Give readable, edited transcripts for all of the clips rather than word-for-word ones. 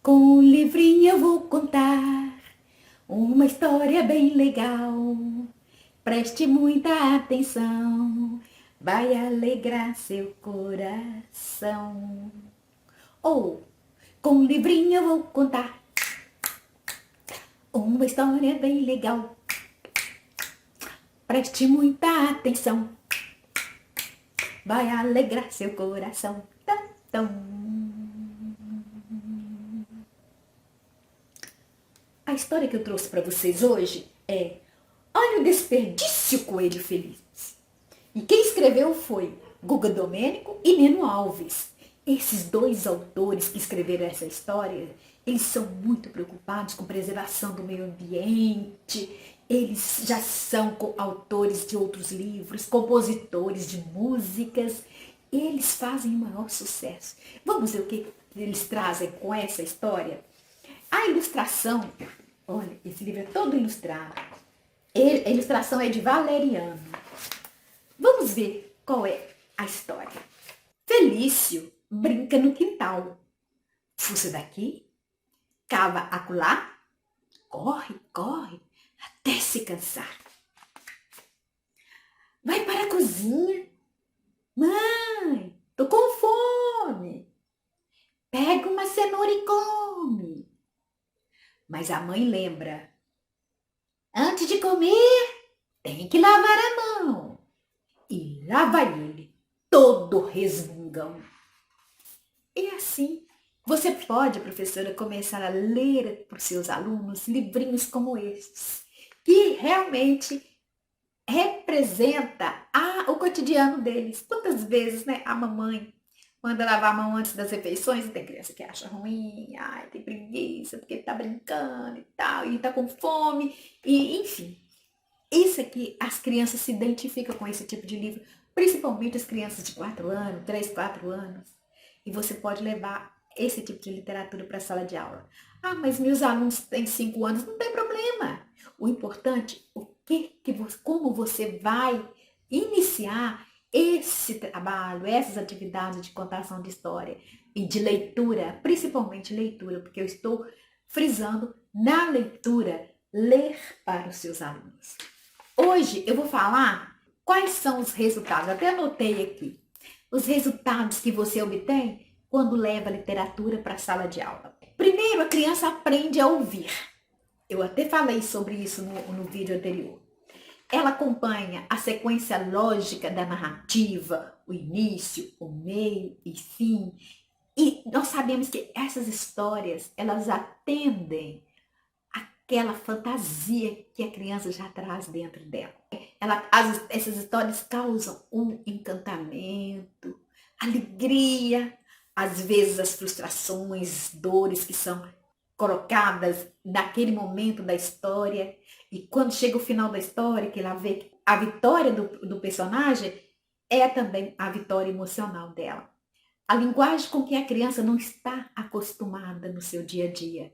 Com o livrinho eu vou contar uma história bem legal. Preste muita atenção, vai alegrar seu coração. Ou, com o livrinho eu vou contar uma história bem legal. Preste muita atenção, vai alegrar seu coração. Tam, tam. A história que eu trouxe para vocês hoje é Olha o Desperdício, Coelho Feliz. E quem escreveu foi Guga Domênico e Neno Alves. Esses dois autores que escreveram essa história, eles são muito preocupados com preservação do meio ambiente. Eles já são autores de outros livros, compositores de músicas. Eles fazem o maior sucesso. Vamos ver o que eles trazem com essa história? A ilustração, olha, esse livro é todo ilustrado. A ilustração é de Valeriano. Vamos ver qual é a história. Felício brinca no quintal. Fuça daqui, cava acolá, corre, corre, até se cansar. Vai para a cozinha. Mãe, tô com fome. Pega uma cenoura e come. Mas a mãe lembra. Antes de comer, tem que lavar a mão. E lá vai ele, todo resmungão. E assim, você pode, professora, começar a ler para os seus alunos livrinhos como estes, que realmente representa o cotidiano deles. Quantas vezes, né, a mamãe manda lavar a mão antes das refeições e tem criança que acha ruim, ai, tem preguiça, porque tá brincando e tal, e tá com fome, e enfim. Isso aqui, as crianças se identificam com esse tipo de livro, principalmente as crianças de 4 anos, 3, 4 anos. E você pode levar esse tipo de literatura para a sala de aula. Ah, mas meus alunos têm 5 anos, não tem problema. O importante, como você vai iniciar esse trabalho, essas atividades de contação de história e de leitura, principalmente leitura, porque eu estou frisando na leitura, ler para os seus alunos. Hoje eu vou falar quais são os resultados, até anotei aqui, os resultados que você obtém quando leva a literatura para a sala de aula. Primeiro, a criança aprende a ouvir. Eu até falei sobre isso no vídeo anterior. Ela acompanha a sequência lógica da narrativa, o início, o meio e fim. E nós sabemos que essas histórias, elas atendem aquela fantasia que a criança já traz dentro dela. Essas histórias causam um encantamento, alegria, às vezes as frustrações, dores que são colocadas naquele momento da história. E quando chega o final da história, que ela vê que a vitória do personagem é também a vitória emocional dela. A linguagem com que a criança não está acostumada no seu dia a dia.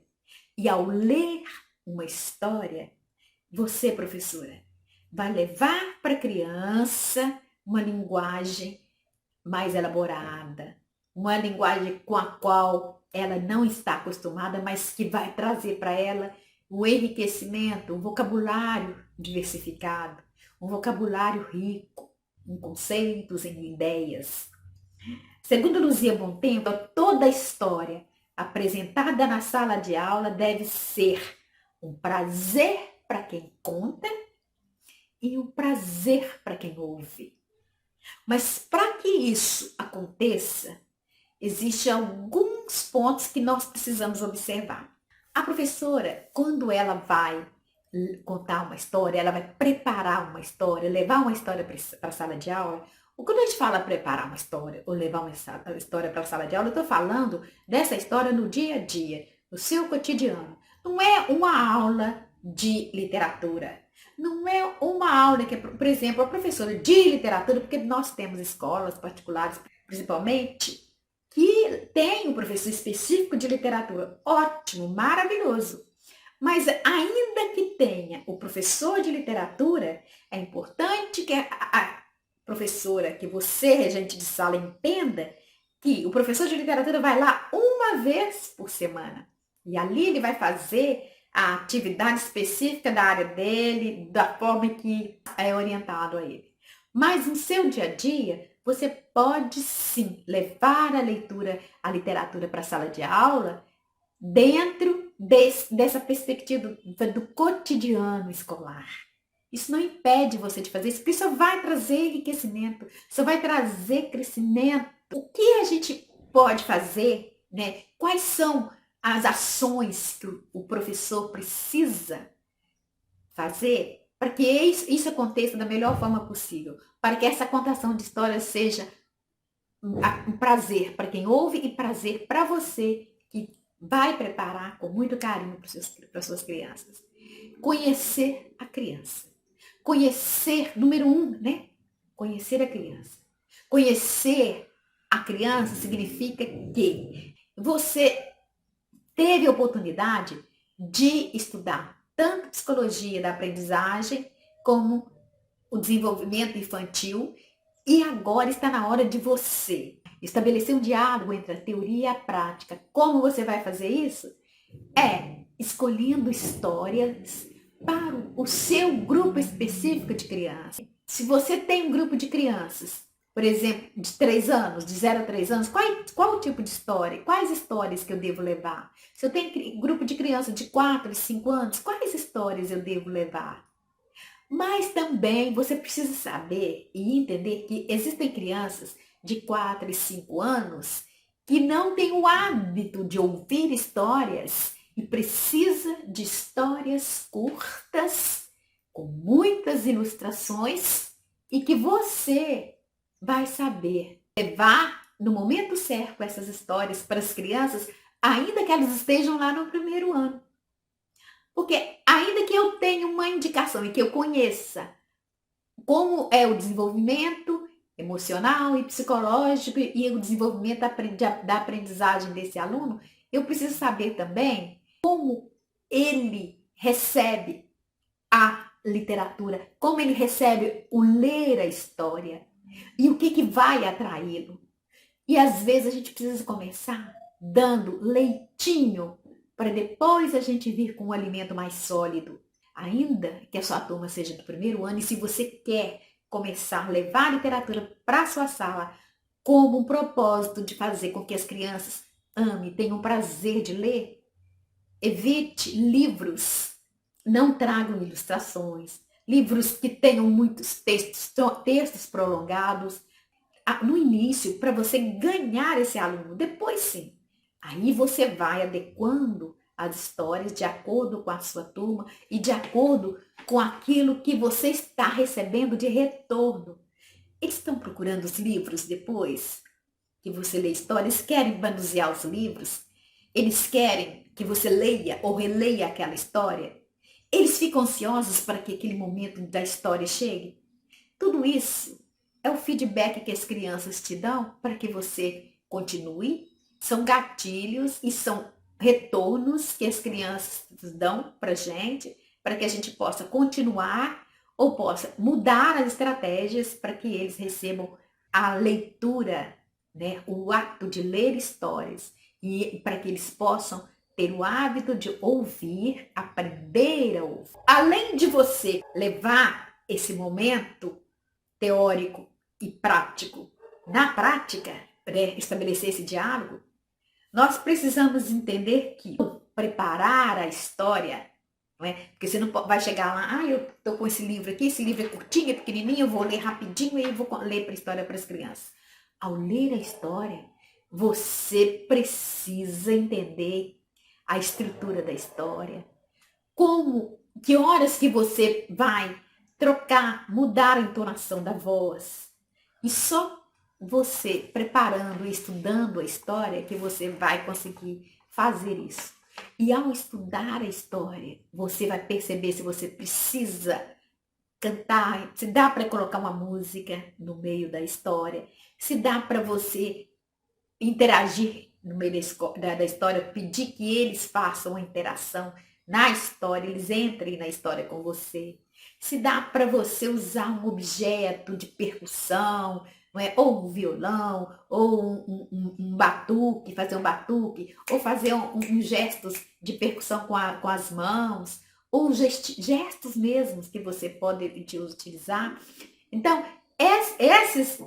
E ao ler uma história, você, professora, vai levar para a criança uma linguagem mais elaborada, uma linguagem com a qual ela não está acostumada, mas que vai trazer para ela um enriquecimento, um vocabulário diversificado, um vocabulário rico em conceitos, em ideias. Segundo Luzia Bontempo, toda a história apresentada na sala de aula deve ser um prazer para quem conta e um prazer para quem ouve. Mas para que isso aconteça, existem alguns pontos que nós precisamos observar. A professora, quando ela vai contar uma história, ela vai preparar uma história, levar uma história para a sala de aula. Quando a gente fala preparar uma história ou levar uma história para a sala de aula, eu estou falando dessa história no dia a dia, no seu cotidiano. Não é uma aula de literatura. Não é uma aula que, por exemplo, a professora de literatura, porque nós temos escolas particulares, principalmente, que tem um professor específico de literatura. Ótimo, maravilhoso. Mas ainda que tenha o professor de literatura, é importante que a professora, que você, regente de sala, entenda que o professor de literatura vai lá uma vez por semana. E ali ele vai fazer a atividade específica da área dele, da forma que é orientado a ele. Mas no seu dia a dia, você pode sim levar a leitura, a literatura para a sala de aula dentro dessa perspectiva do cotidiano escolar. Isso não impede você de fazer isso, porque isso vai trazer enriquecimento, isso vai trazer crescimento. O que a gente pode fazer, né? Quais são as ações que o professor precisa fazer para que isso aconteça da melhor forma possível, para que essa contação de histórias seja um prazer para quem ouve e prazer para você que vai preparar com muito carinho para as suas crianças. Conhecer a criança. Conhecer, número 1, né? Conhecer a criança. Conhecer a criança significa que você teve a oportunidade de estudar tanto psicologia da aprendizagem como o desenvolvimento infantil e agora está na hora de você estabelecer um diálogo entre a teoria e a prática. Como você vai fazer isso? Escolhendo histórias para o seu grupo específico de crianças. Se você tem um grupo de crianças, por exemplo, de 3 anos, de 0 a 3 anos, qual o tipo de história? Quais histórias que eu devo levar? Se eu tenho grupo de crianças de 4 e 5 anos, quais histórias eu devo levar? Mas também você precisa saber e entender que existem crianças de 4 e 5 anos que não têm o hábito de ouvir histórias e precisa de histórias curtas, com muitas ilustrações e que você vai saber levar no momento certo essas histórias para as crianças, ainda que elas estejam lá no primeiro ano. Porque ainda que eu tenha uma indicação e que eu conheça como é o desenvolvimento emocional e psicológico e o desenvolvimento da aprendizagem desse aluno, eu preciso saber também como ele recebe a literatura, como ele recebe o ler a história e o que vai atraí-lo. E às vezes a gente precisa começar dando leitinho para depois a gente vir com um alimento mais sólido. Ainda que a sua turma seja do primeiro ano, e se você quer começar a levar a literatura para a sua sala como um propósito de fazer com que as crianças amem, tenham prazer de ler, evite livros, não tragam ilustrações, livros que tenham muitos textos prolongados, no início, para você ganhar esse aluno, depois sim. Aí você vai adequando as histórias de acordo com a sua turma e de acordo com aquilo que você está recebendo de retorno. Eles estão procurando os livros depois que você lê histórias, querem manusear os livros, eles querem que você leia ou releia aquela história, eles ficam ansiosos para que aquele momento da história chegue. Tudo isso é o feedback que as crianças te dão para que você continue. São gatilhos e são retornos que as crianças dão para a gente, para que a gente possa continuar ou possa mudar as estratégias para que eles recebam a leitura, né, o ato de ler histórias e para que eles possam ter o hábito de ouvir, aprender a ouvir. Além de você levar esse momento teórico e prático na prática, estabelecer esse diálogo, nós precisamos entender que preparar a história, não é? Porque você não vai chegar lá, eu estou com esse livro aqui, esse livro é curtinho, é pequenininho, eu vou ler rapidinho e vou ler para a história para as crianças. Ao ler a história, você precisa entender a estrutura da história, que horas que você vai trocar, mudar a entonação da voz. E só você preparando e estudando a história que você vai conseguir fazer isso. E ao estudar a história, você vai perceber se você precisa cantar, se dá para colocar uma música no meio da história, se dá para você interagir no meio da história, pedir que eles façam uma interação na história, eles entrem na história com você. Se dá para você usar um objeto de percussão, não é? Ou um violão, ou um batuque, fazer um batuque, ou fazer gestos de percussão com as mãos, ou gestos mesmos que você pode utilizar. Então, esses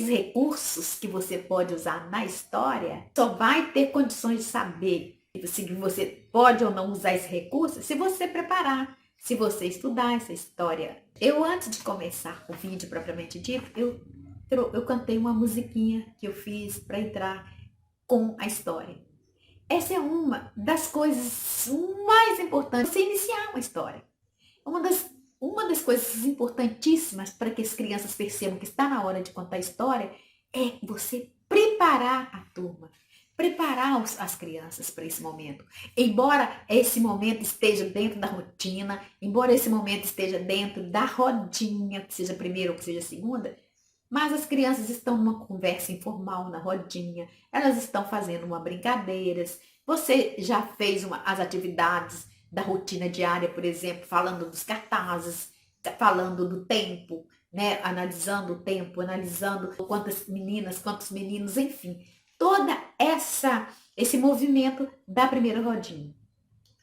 recursos que você pode usar na história, só vai ter condições de saber se você pode ou não usar esse recurso se você preparar, se você estudar essa história. Eu, antes de começar o vídeo propriamente dito, eu cantei uma musiquinha que eu fiz para entrar com a história. Essa é uma das coisas mais importantes, você iniciar uma história. Uma das coisas importantíssimas para que as crianças percebam que está na hora de contar a história é você preparar a turma, preparar as crianças para esse momento. Embora esse momento esteja dentro da rotina, embora esse momento esteja dentro da rodinha, que seja a primeira ou que seja a segunda, mas as crianças estão numa conversa informal na rodinha, elas estão fazendo uma brincadeiras. Você já fez as atividades da rotina diária, por exemplo, falando dos cartazes, falando do tempo, né? Analisando o tempo, analisando quantas meninas, quantos meninos, enfim. Toda esse movimento da primeira rodinha.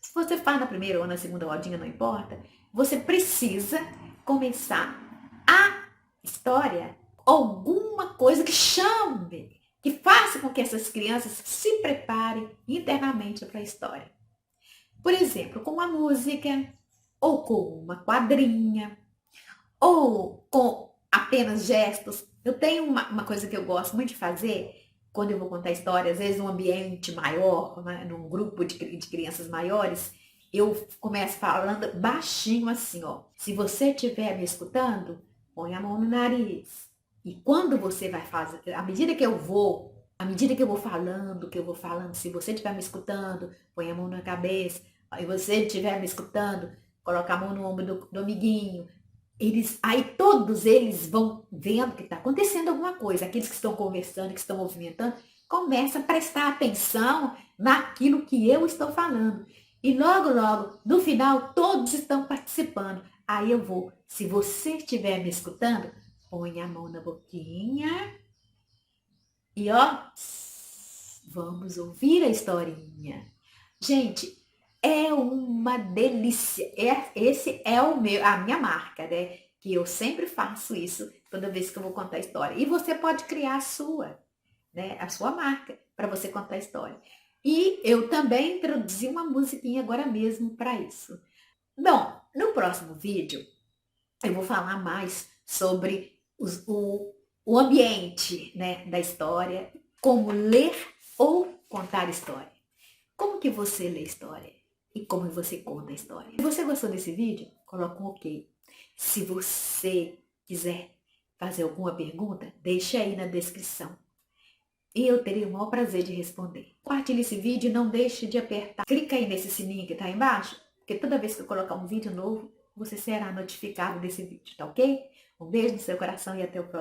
Se você faz na primeira ou na segunda rodinha, não importa, você precisa começar a história, alguma coisa que chame, que faça com que essas crianças se preparem internamente para a história. Por exemplo, com uma música, ou com uma quadrinha, ou com apenas gestos. Eu tenho uma coisa que eu gosto muito de fazer, quando eu vou contar história, às vezes num ambiente maior, né, num grupo de crianças maiores, eu começo falando baixinho assim, ó. Se você estiver me escutando, põe a mão no nariz. E quando você vai fazer, à medida que eu vou falando, se você estiver me escutando, põe a mão na cabeça. E você estiver me escutando, coloca a mão no ombro do amiguinho. Aí todos eles vão vendo que está acontecendo alguma coisa. Aqueles que estão conversando, que estão movimentando, começam a prestar atenção naquilo que eu estou falando. E logo, logo, no final, todos estão participando. Aí eu vou, se você estiver me escutando, põe a mão na boquinha e ó, vamos ouvir a historinha. Gente, é uma delícia. Esse é a minha marca, né? Que eu sempre faço isso toda vez que eu vou contar a história. E você pode criar a sua, né? A sua marca para você contar a história. E eu também introduzi uma musiquinha agora mesmo para isso. Bom, no próximo vídeo eu vou falar mais sobre o ambiente, né, da história, como ler ou contar história. Como que você lê história e como você conta a história. Se você gostou desse vídeo, coloca um ok. Se você quiser fazer alguma pergunta, deixa aí na descrição. E eu terei o maior prazer de responder. Compartilhe esse vídeo e não deixe de apertar. Clica aí nesse sininho que está aí embaixo, porque toda vez que eu colocar um vídeo novo, você será notificado desse vídeo, tá ok? Um beijo no seu coração e até o próximo.